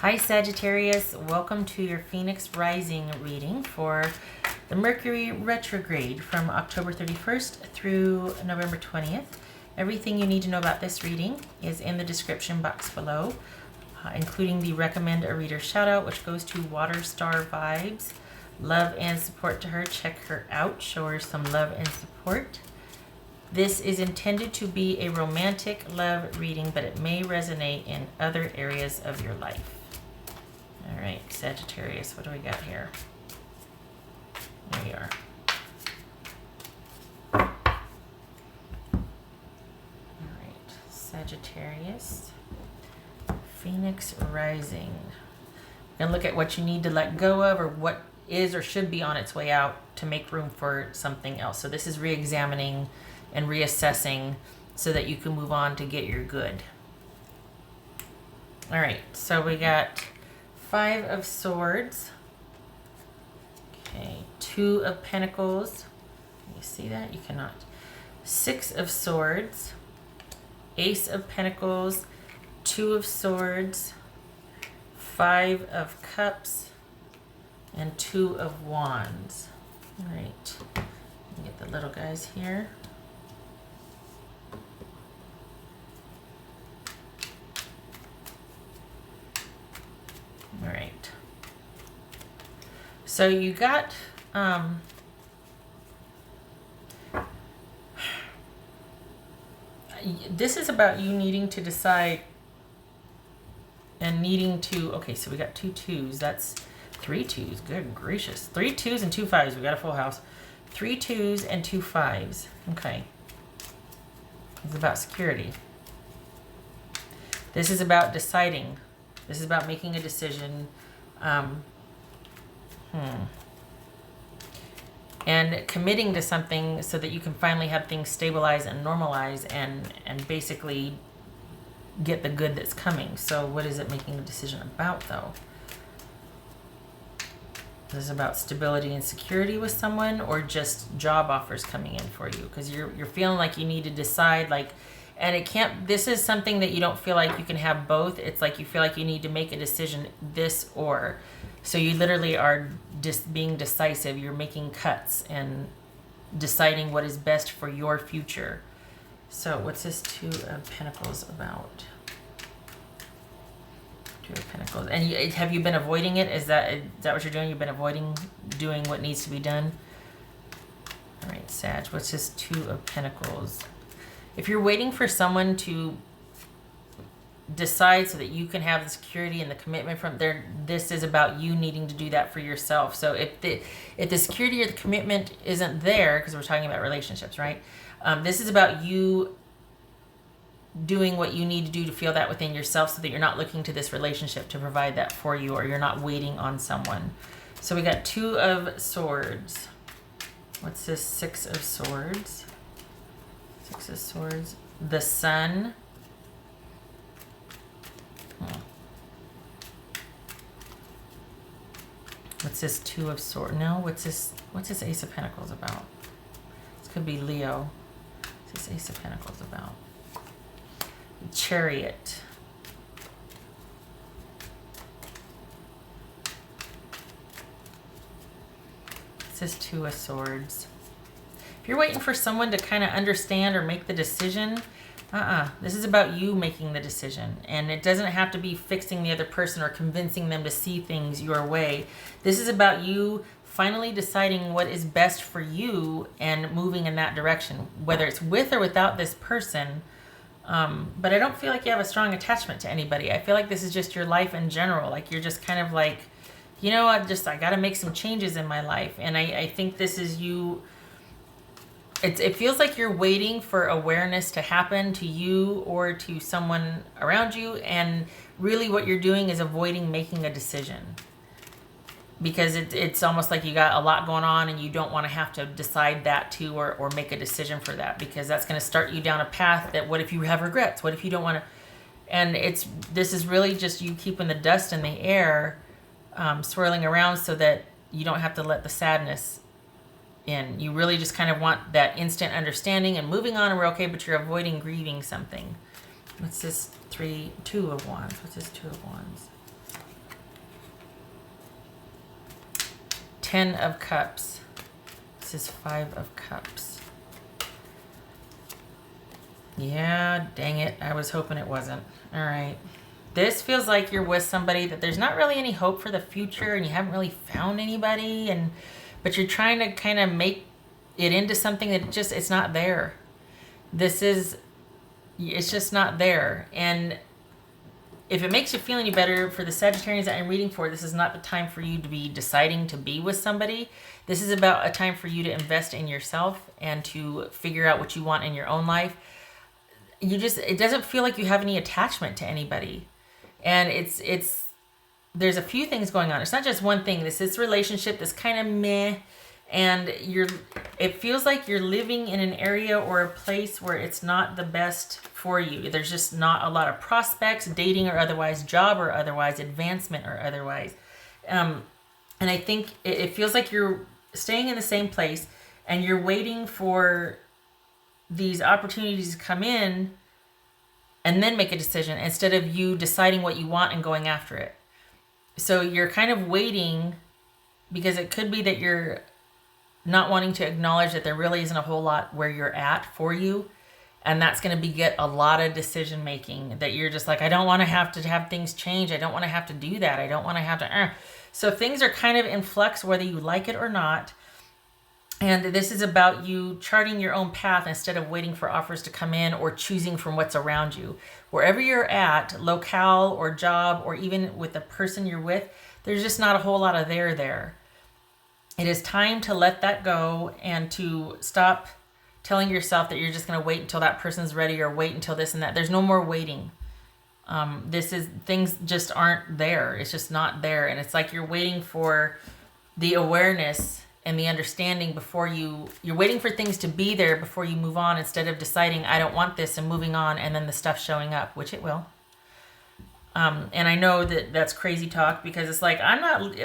Hi Sagittarius, welcome to your Phoenix Rising reading for the Mercury Retrograde from October 31st through November 20th. Everything you need to know about this reading is in the description box below, including the recommend a reader shout out, which goes to Water Star Vibes. Love and support to her. Check her out. Show her some love and support. This is intended to be a romantic love reading, but it may resonate in other areas of your life. All right, Sagittarius, what do we got here? There you are. All right, Sagittarius, Phoenix Rising. We're gonna look at what you need to let go of, or what is or should be on its way out to make room for something else. So this is re-examining and reassessing so that you can move on to get your good. All right, so we got Five of Swords. Okay, Two of Pentacles. Can you see that? You cannot. Six of Swords. Ace of Pentacles. Two of Swords. Five of Cups. And Two of Wands. All right, let me get the little guys here. All right. So you got this is about you needing to decide and needing to, okay, so we got two twos. That's three twos. Good gracious. Three twos and two fives. We got a full house. Three twos and two fives. Okay. It's about security. This is about deciding. This is about making a decision. And committing to something so that you can finally have things stabilize and normalize and basically get the good that's coming. So what is it making a decision about, though? This is about stability and security with someone, or just job offers coming in for you? Because you're feeling like you need to decide, like, and it can't, this is something that you don't feel like you can have both. It's like you feel like you need to make a decision, this or. So you literally are just being decisive. You're making cuts and deciding what is best for your future. So what's this Two of Pentacles about? Two of Pentacles. And have you been avoiding it? Is that what you're doing? You've been avoiding doing what needs to be done? All right, Sag, what's this Two of Pentacles? If you're waiting for someone to decide so that you can have the security and the commitment from there, this is about you needing to do that for yourself. So if the security or the commitment isn't there, because we're talking about relationships, right? This is about you doing what you need to do to feel that within yourself, so that you're not looking to this relationship to provide that for you, or you're not waiting on someone. So we got Two of Swords. What's this Six of Swords? Six of Swords. The Sun. What's this Two of Swords? No, what's this Ace of Pentacles about? This could be Leo. What's this Ace of Pentacles about? Chariot. What's this Two of Swords? If you're waiting for someone to kind of understand or make the decision, this is about you making the decision. And it doesn't have to be fixing the other person or convincing them to see things your way. This is about you finally deciding what is best for you and moving in that direction, whether it's with or without this person. But I don't feel like you have a strong attachment to anybody. I feel like this is just your life in general. Like you're just kind of like, you know, I got to make some changes in my life. And I think this is you. It feels like you're waiting for awareness to happen to you or to someone around you. And really what you're doing is avoiding making a decision. Because it's almost like you got a lot going on and you don't want to have to decide that too, or make a decision for that. Because that's going to start you down a path that, what if you have regrets? What if you don't want to? And this is really just you keeping the dust in the air, swirling around, so that you don't have to let the sadness in. You really just kind of want that instant understanding and moving on, and we're okay, but you're avoiding grieving something. What's this Two of Wands? What's this Two of Wands? 10 of Cups. This is 5 of Cups. Yeah, dang it. I was hoping it wasn't. All right. This feels like you're with somebody that there's not really any hope for the future and you haven't really found anybody, but you're trying to kind of make it into something that just, it's not there. It's just not there. And if it makes you feel any better, for the Sagittarians that I'm reading for, this is not the time for you to be deciding to be with somebody. This is about a time for you to invest in yourself and to figure out what you want in your own life. It doesn't feel like you have any attachment to anybody. And there's a few things going on. It's not just one thing. This relationship that's kind of meh, and it feels like you're living in an area or a place where it's not the best for you. There's just not a lot of prospects, dating or otherwise, job or otherwise, advancement or otherwise. And I think it feels like you're staying in the same place and you're waiting for these opportunities to come in and then make a decision instead of you deciding what you want and going after it. So you're kind of waiting because it could be that you're not wanting to acknowledge that there really isn't a whole lot where you're at for you. And that's going to beget a lot of decision making that you're just like, I don't want to have things change. I don't want to have to do that. I don't want to have to. So things are kind of in flux, whether you like it or not. And this is about you charting your own path instead of waiting for offers to come in or choosing from what's around you. Wherever you're at, locale or job, or even with the person you're with, there's just not a whole lot of there. It is time to let that go and to stop telling yourself that you're just going to wait until that person's ready or wait until this and that. There's no more waiting. Things just aren't there. It's just not there. And it's like you're waiting for the awareness and the understanding before you're waiting for things to be there before you move on, instead of deciding I don't want this and moving on and then the stuff showing up, which it will. And I know that's crazy talk, because it's like,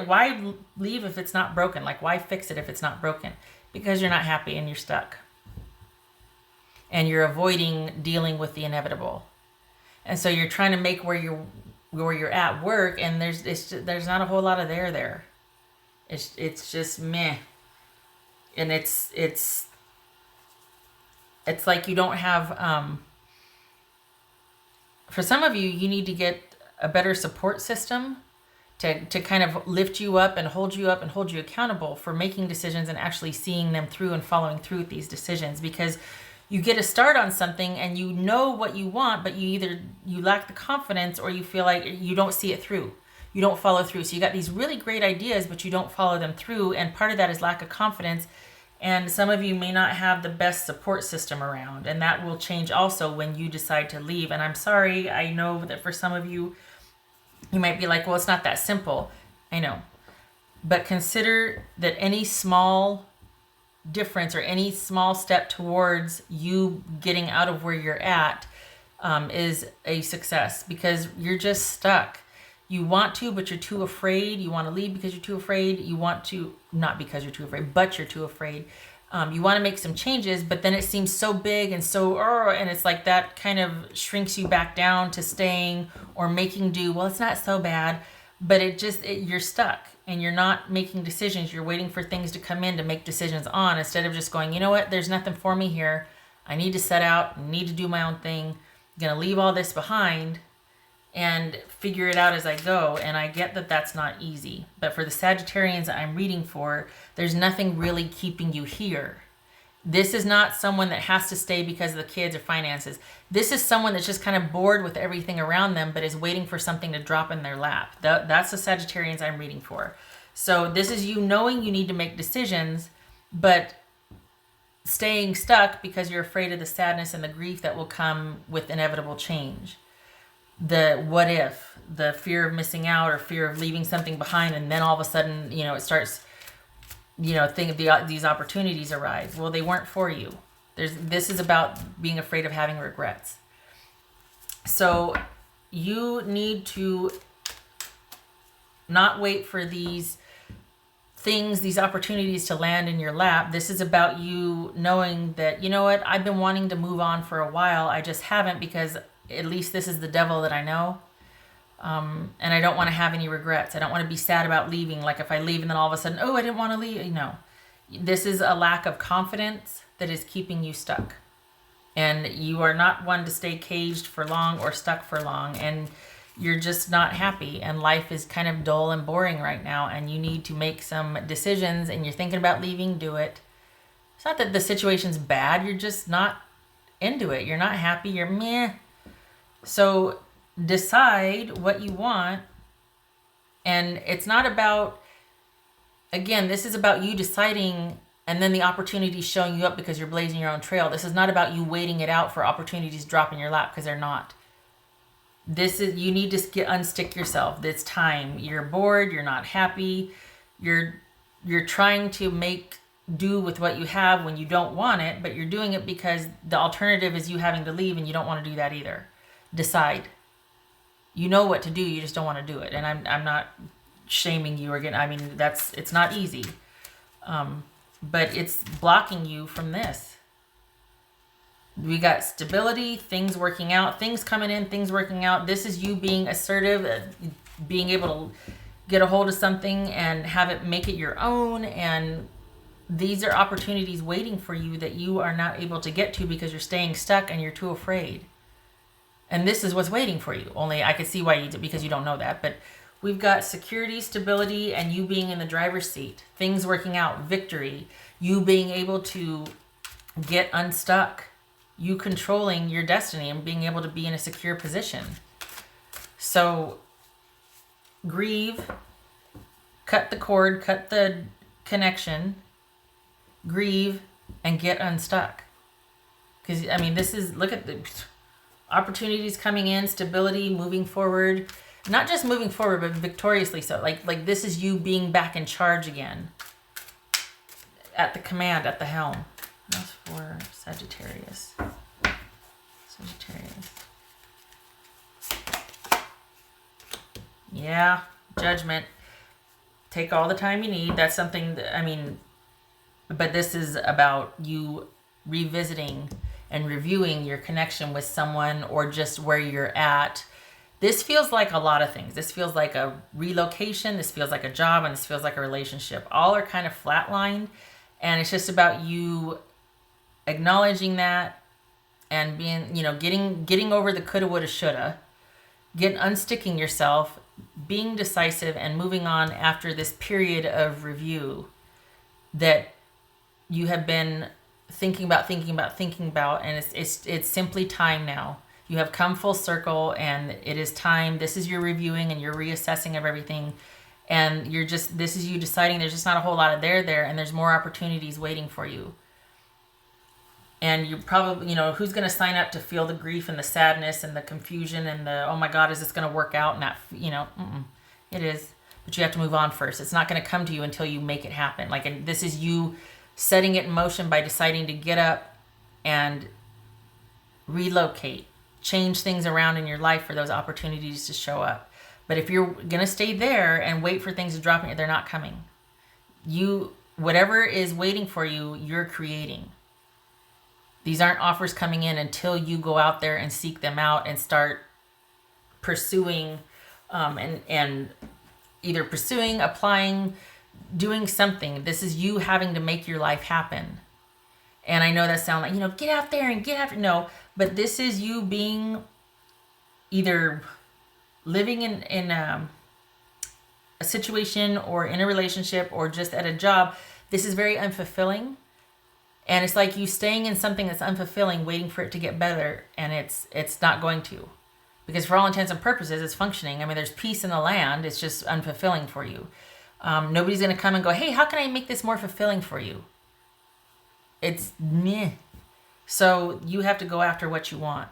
why leave if it's not broken? Like, why fix it if it's not broken? Because you're not happy and you're stuck. And you're avoiding dealing with the inevitable. And so you're trying to make where you're at work, and there's not a whole lot of there. It's just meh. And it's like you don't have, for some of you, you need to get a better support system to kind of lift you up and hold you accountable for making decisions and actually seeing them through and following through with these decisions. Because you get a start on something and you know what you want, but you lack the confidence, or you feel like you don't see it through. You don't follow through. So you got these really great ideas, but you don't follow them through. And part of that is lack of confidence. And some of you may not have the best support system around. And that will change also when you decide to leave. And I'm sorry, I know that for some of you, you might be like, well, it's not that simple. I know. But consider that any small difference or any small step towards you getting out of where you're at is a success, because you're just stuck. You want to, but you're too afraid. You want to leave because you're too afraid. You want to, not because you're too afraid, but you're too afraid. You want to make some changes, but then it seems so big and so, and it's like that kind of shrinks you back down to staying or making do. Well, it's not so bad, but you're stuck and you're not making decisions. You're waiting for things to come in to make decisions on, instead of just going, you know what, there's nothing for me here. I need to set out, I need to do my own thing. I'm going to leave all this behind and figure it out as I go. And I get that that's not easy. But for the Sagittarians that I'm reading for, there's nothing really keeping you here. This is not someone that has to stay because of the kids or finances. This is someone that's just kind of bored with everything around them, but is waiting for something to drop in their lap. That's the Sagittarians I'm reading for. So this is you knowing you need to make decisions, but staying stuck because you're afraid of the sadness and the grief that will come with inevitable change. The what if, the fear of missing out or fear of leaving something behind, and then all of a sudden, it starts, these opportunities arise. Well, they weren't for you. This is about being afraid of having regrets. So you need to not wait for these things, these opportunities to land in your lap. This is about you knowing that, you know what, I've been wanting to move on for a while. I just haven't, because at least this is the devil that I know. And I don't want to have any regrets. I don't want to be sad about leaving. Like if I leave and then all of a sudden, oh, I didn't want to leave. No, this is a lack of confidence that is keeping you stuck. And you are not one to stay caged for long or stuck for long. And you're just not happy. And life is kind of dull and boring right now. And you need to make some decisions, and you're thinking about leaving, do it. It's not that the situation's bad. You're just not into it. You're not happy. You're meh. So decide what you want. And it's not about, again, this is about you deciding and then the opportunities showing you up because you're blazing your own trail. This is not about you waiting it out for opportunities to drop in your lap, because they're not. This is, you need to unstick yourself. It's time. You're bored. You're not happy. You're trying to make do with what you have when you don't want it, but you're doing it because the alternative is you having to leave, and you don't want to do that either. Decide. You know what to do. You just don't want to do it. And I'm not shaming you again. I mean, it's not easy. But it's blocking you from this. We got stability, things working out, things coming in, things working out. This is you being assertive, being able to get a hold of something and have it, make it your own. And these are opportunities waiting for you that you are not able to get to because you're staying stuck and you're too afraid. And this is what's waiting for you. Only I could see why you did, because you don't know that. But we've got security, stability, and you being in the driver's seat. Things working out, victory. You being able to get unstuck. You controlling your destiny and being able to be in a secure position. So grieve, cut the cord, cut the connection, grieve, and get unstuck. Because, I mean, this is, look at the opportunities coming in, stability, moving forward. Not just moving forward, but victoriously so. Like this is you being back in charge again. At the command, at the helm. That's for Sagittarius. Sagittarius. Yeah, judgment. Take all the time you need. That's something that, I mean, but this is about you revisiting and reviewing your connection with someone, or just where you're at. This feels like a lot of things. This feels like a relocation. This feels like a job, and this feels like a relationship. All are kind of flatlined, and it's just about you acknowledging that and being, getting over the coulda, woulda, shoulda, unsticking yourself, being decisive, and moving on after this period of review that you have been thinking about, and it's simply time now. You have come full circle, and it is time. This is your reviewing and your reassessing of everything. And this is you deciding there's just not a whole lot of there, and there's more opportunities waiting for you. And you probably, who's going to sign up to feel the grief and the sadness and the confusion and the, oh my God, is this going to work out? And that, it is. But you have to move on first. It's not going to come to you until you make it happen. And this is you setting it in motion by deciding to get up and relocate. Change things around in your life for those opportunities to show up. But if you're going to stay there and wait for things to drop in, they're not coming. Whatever is waiting for you, you're creating. These aren't offers coming in until you go out there and seek them out and start pursuing, and either pursuing, applying, doing something. This is you having to make your life happen. And I know that sounds like, get out there and get after. No, but this is you being either living in a situation or in a relationship or just at a job. This is very unfulfilling. And it's like you staying in something that's unfulfilling, waiting for it to get better. And it's not going to. Because for all intents and purposes, it's functioning. I mean, there's peace in the land. It's just unfulfilling for you. Nobody's going to come and go, hey, how can I make this more fulfilling for you? It's meh. So you have to go after what you want.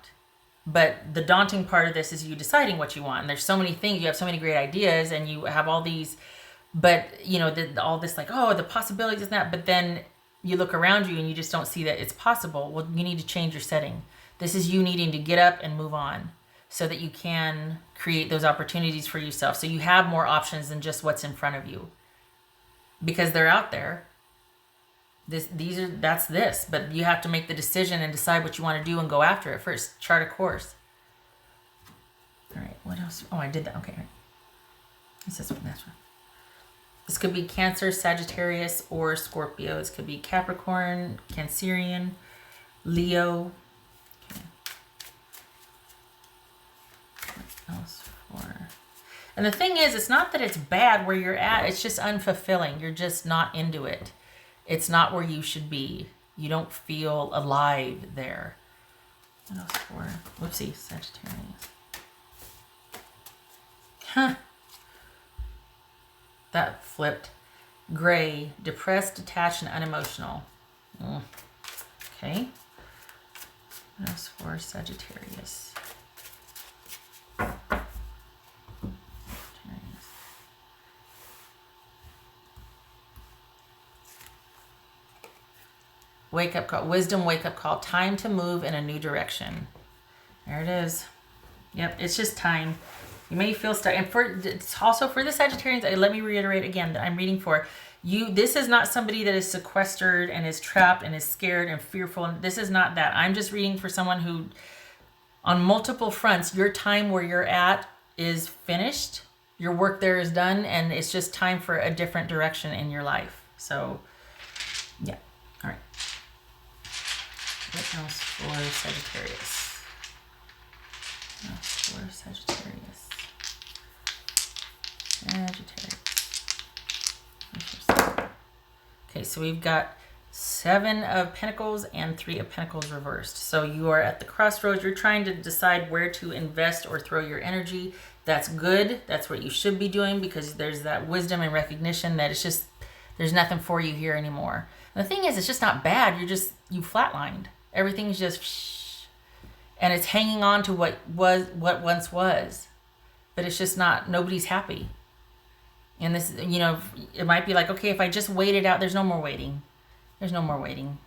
But the daunting part of this is you deciding what you want. And there's so many things. You have so many great ideas, and you have all these, but all this the possibilities and that. But then you look around you and you just don't see that it's possible. Well, you need to change your setting. This is you needing to get up and move on so that you can create those opportunities for yourself. So you have more options than just what's in front of you, because they're out there. That's this, but you have to make the decision and decide what you want to do and go after it first. Chart a course. All right, what else? Oh, I did that. Okay. Right. This is that's right. This could be Cancer, Sagittarius, or Scorpio. This could be Capricorn, Cancerian, Leo. Okay. What else for? And the thing is, it's not that it's bad where you're at. It's just unfulfilling. You're just not into it. It's not where you should be. You don't feel alive there. What else for? Whoopsie, Sagittarius. Huh. That flipped. Gray, depressed, detached, and unemotional. Okay. What else for Sagittarius? Wake up call, wisdom, wake up call, time to move in a new direction. There it is. Yep, it's just time. You may feel stuck. And it's also for the Sagittarians, let me reiterate again that I'm reading for you. This is not somebody that is sequestered and is trapped and is scared and fearful. This is not that. I'm just reading for someone who, on multiple fronts, your time where you're at is finished. Your work there is done, and it's just time for a different direction in your life. So, yeah. All right. What else for Sagittarius? What else for Sagittarius? Sagittarius. Okay, so we've got 7 of Pentacles and 3 of Pentacles reversed. So you are at the crossroads. You're trying to decide where to invest or throw your energy. That's good. That's what you should be doing, because there's that wisdom and recognition that it's just, there's nothing for you here anymore. And the thing is, it's just not bad. You flatlined. Everything's just, and it's hanging on to what once was, but it's just not, nobody's happy. And this, it might be like, okay, if I just wait it out, there's no more waiting. There's no more waiting.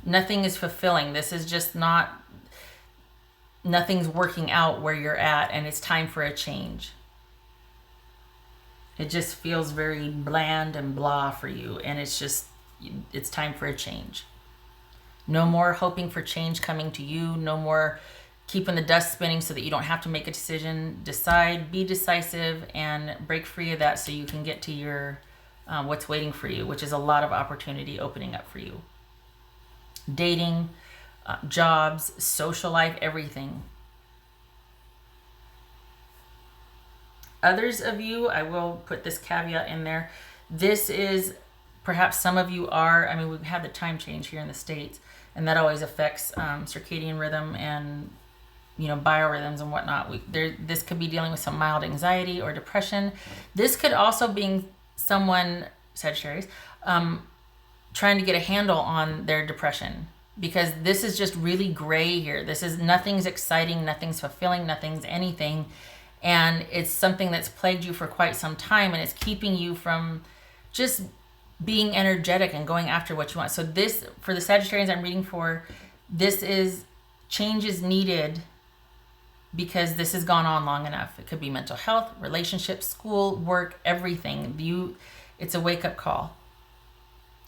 Nothing is fulfilling. This is just not, nothing's working out where you're at, and it's time for a change. It just feels very bland and blah for you, and it's time for a change. No more hoping for change coming to you. No more keeping the dust spinning so that you don't have to make a decision. Decide, be decisive, and break free of that so you can get to your what's waiting for you, which is a lot of opportunity opening up for you. Dating, jobs, social life, everything. Others of you, I will put this caveat in there. This is, perhaps some of you are, we've had the time change here in the States, and that always affects circadian rhythm and, biorhythms and whatnot. This could be dealing with some mild anxiety or depression. This could also be someone, Sagittarius, trying to get a handle on their depression, because this is just really gray here. Nothing's exciting, nothing's fulfilling, nothing's anything. And it's something that's plagued you for quite some time, and it's keeping you from just being energetic and going after what you want. So this, for the Sagittarians I'm reading for, this is change is needed because this has gone on long enough. It could be mental health, relationships, school, work, everything. It's a wake-up call.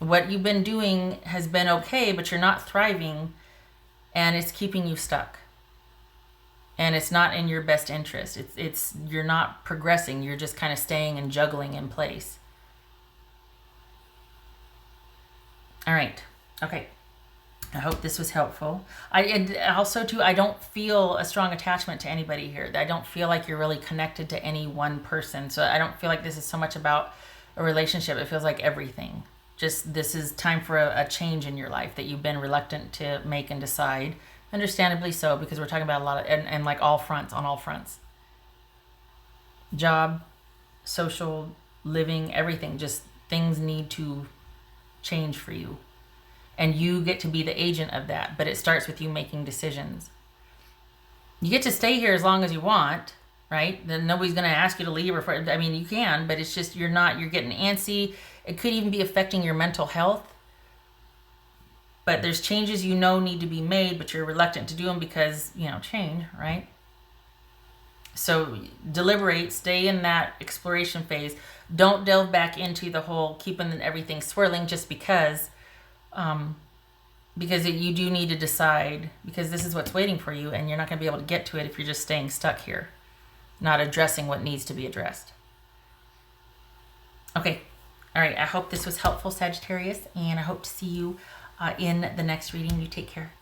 What you've been doing has been okay, but you're not thriving, and it's keeping you stuck. And it's not in your best interest. You're not progressing. You're just kind of staying and juggling in place. All right. Okay. I hope this was helpful. I don't feel a strong attachment to anybody here. I don't feel like you're really connected to any one person. So I don't feel like this is so much about a relationship. It feels like everything. Just this is time for a change in your life that you've been reluctant to make and decide. Understandably so, because we're talking about a lot of, and like all fronts, on all fronts. Job, social, living, everything. Just things need to change for you. And you get to be the agent of that. But it starts with you making decisions. You get to stay here as long as you want, right? Then nobody's going to ask you to leave. You can, but it's just you're getting antsy. It could even be affecting your mental health. But there's changes need to be made, but you're reluctant to do them because, change, right? So deliberate, stay in that exploration phase. Don't delve back into the whole keeping everything swirling just because because you do need to decide, because this is what's waiting for you, and you're not going to be able to get to it if you're just staying stuck here, not addressing what needs to be addressed. Okay. All right. I hope this was helpful, Sagittarius, and I hope to see you in the next reading. You take care.